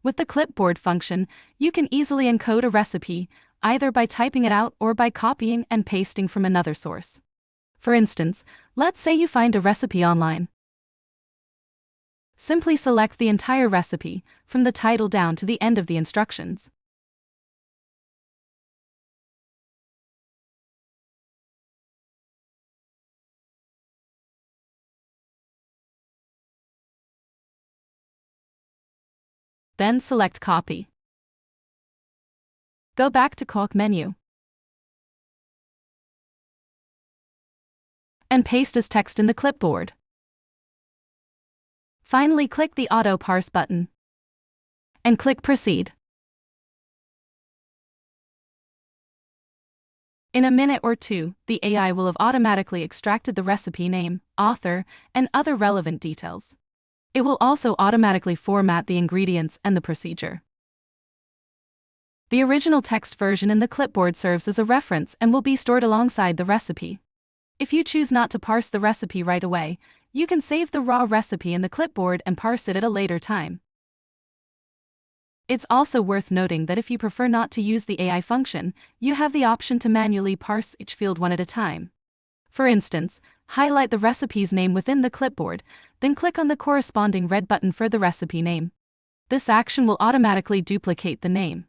With the Clipboard function, you can easily encode a recipe, either by typing it out or by copying and pasting from another source. For instance, let's say you find a recipe online. Simply select the entire recipe, from the title down to the end of the instructions. Then select Copy. Go back to CalcMenu and paste as text in the clipboard. Finally, click the Auto Parse button and click Proceed. In a minute or two, the AI will have automatically extracted the recipe name, author, and other relevant details. It will also automatically format the ingredients and the procedure. The original text version in the clipboard serves as a reference and will be stored alongside the recipe. If you choose not to parse the recipe right away, you can save the raw recipe in the clipboard and parse it at a later time. It's also worth noting that if you prefer not to use the AI function, you have the option to manually parse each field one at a time. For instance, highlight the recipe's name within the clipboard, then click on the corresponding red button for the recipe name. This action will automatically duplicate the name.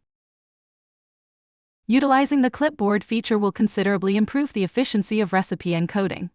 Utilizing the clipboard feature will considerably improve the efficiency of recipe encoding.